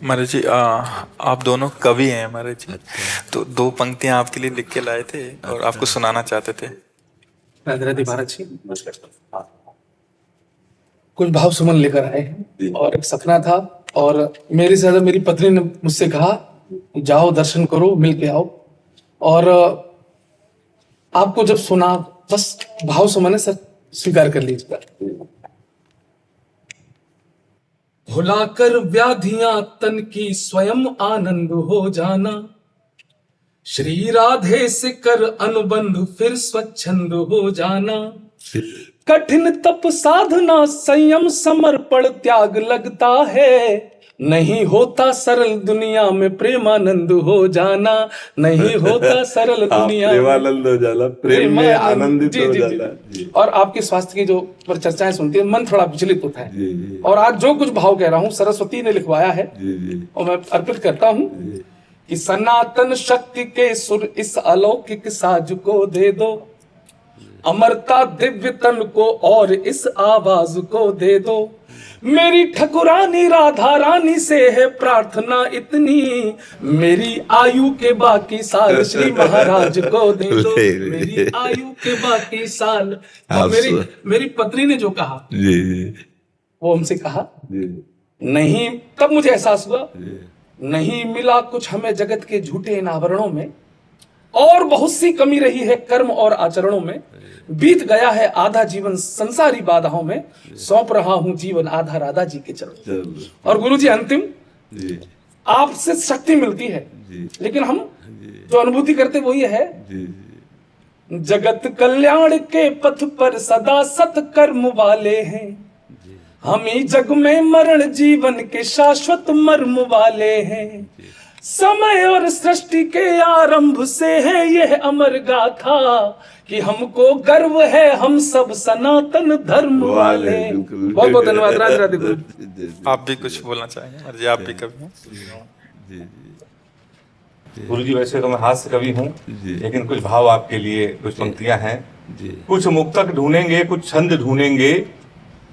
महाराज जी, आप दोनों कवि हैं महाराज जी। अच्छा। तो दो पंक्तियां आपके लिए लिख के लाए थे और आपको अच्छा। सुनाना चाहते थे। राधे राधे महाराज जी। कुछ भाव सुमन लेकर आए हैं और एक सपना था। और मेरे से ज्यादा मेरी पत्नी ने मुझसे कहा जाओ दर्शन करो मिल के आओ। और आपको जब सुना बस भाव सुमन है सर, स्वीकार कर लीजिएगा। भुलाकर व्याधियां तन की स्वयं आनंद हो जाना, श्री राधे से कर अनुबंध फिर स्वच्छंद हो जाना। कठिन तप साधना संयम समर्पण त्याग लगता है, नहीं होता सरल दुनिया में प्रेमानंद हो जाना। नहीं होता सरल दुनिया में प्रेमानंद हो जाना, प्रेम में आनंदित हो जाना। जी। और आपके स्वास्थ्य की जो पर चर्चाएं सुनती है मन थोड़ा विचलित होता है। जी। और आज जो कुछ भाव कह रहा हूँ सरस्वती ने लिखवाया है। जी। और मैं अर्पित करता हूँ कि सनातन शक्ति के सुर इस अलौकिक साज को दे दो, अमरता दिव्य तन को और इस आवाज को दे दो। मेरी ठकुरानी राधा रानी से है प्रार्थना इतनी, मेरी आयु के बाकी साल श्री महाराज को दे दो। मेरी आयु के बाकी साल। और मेरी पत्नी ने जो कहा जी। वो हमसे कहा जी। नहीं, तब मुझे एहसास हुआ नहीं मिला कुछ हमें जगत के झूठे इन आवरणों में, और बहुत सी कमी रही है कर्म और आचरणों में। बीत गया है आधा जीवन संसारी बाधाओं में, सौंप रहा हूं जीवन आधा राधा जी के चरणों। और गुरु जी अंतिम आपसे शक्ति मिलती है, लेकिन हम जो अनुभूति करते वो ये है, जगत कल्याण के पथ पर सदा सत्कर्म वाले हैं, हम ही जग में मरण जीवन के शाश्वत मर्म वाले हैं। समय और सृष्टि के आरंभ से है यह अमर गाथा, कि हमको गर्व है हम सब सनातन धर्म वाले। बहुत बहुत धन्यवाद। राधे राधे गुरु। आप भी कुछ बोलना चाहेंगे महाराज जी? आप भी कवि हैं। गुरु जी, वैसे तो मैं हास्य कवि हूँ, लेकिन कुछ भाव आपके लिए, कुछ पंक्तियां हैं। कुछ मुक्तक ढूंढेंगे, कुछ छंद ढूंढेंगे,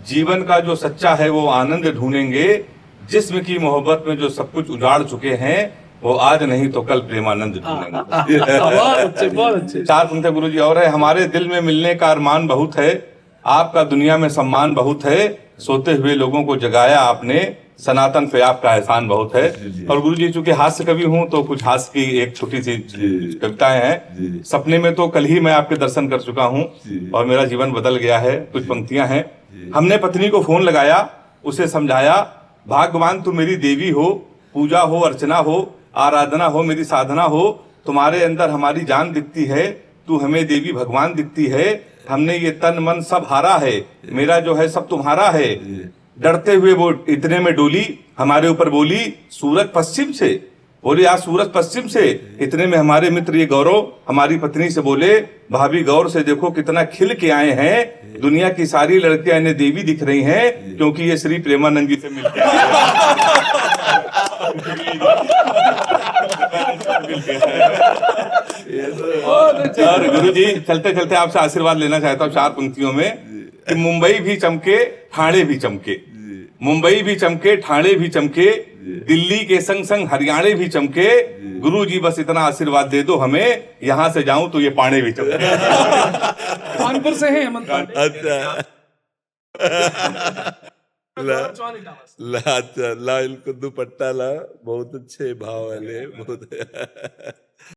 जीवन का जो सच्चा है वो आनंद ढूंढेंगे। जिस्म की मोहब्बत में जो सब कुछ उजाड़ चुके हैं, वो आज नहीं तो कल प्रेमानंद ढूंढेंगे। बहुत अच्छे। चार पंक्तियां गुरु जी और है। हमारे दिल में मिलने का अरमान बहुत है, आपका दुनिया में सम्मान बहुत है, सोते हुए लोगों को जगाया आपने, सनातन पे आपका एहसान बहुत है। और गुरु जी, चूंकि हास्य कवि हूँ तो कुछ हास्य की एक छोटी सी कविताएं हैं। सपने में तो कल ही मैं आपके दर्शन कर चुका हूँ और मेरा जीवन बदल गया है। कुछ पंक्तियां हैं। हमने पत्नी को फोन लगाया, उसे समझाया, भाग्यवान तू मेरी देवी हो, पूजा हो अर्चना हो आराधना हो मेरी साधना हो, तुम्हारे अंदर हमारी जान दिखती है, तू हमें देवी भगवान दिखती है। हमने ये तन मन सब हारा है, मेरा जो है सब तुम्हारा है। डरते हुए वो इतने में डोली, हमारे ऊपर बोली सूरज पश्चिम से, बोले आज सूरज पश्चिम से। इतने में हमारे मित्र ये गौरव हमारी पत्नी से बोले, भाभी गौर से देखो कितना खिल के आए हैं, दुनिया की सारी लड़कियां इन्हें देवी दिख रही हैं, क्योंकि ये श्री प्रेमानंद जी से मिलते हैं। और गुरु जी, चलते चलते आपसे आशीर्वाद लेना चाहता हूँ चार पंक्तियों में, कि मुंबई भी चमके ठाणे भी चमके, मुंबई भी चमके ठाणे भी चमके, दिल्ली के संग संग हरियाणा भी चमके। गुरु जी बस इतना आशीर्वाद दे दो हमें, यहाँ से जाऊं तो ये पाणे भी चमके। कानपुर से है हेमंत पांडे। अच्छा। ला इनको दुपट्टा ला, बहुत अच्छे भाव वाले, बहुत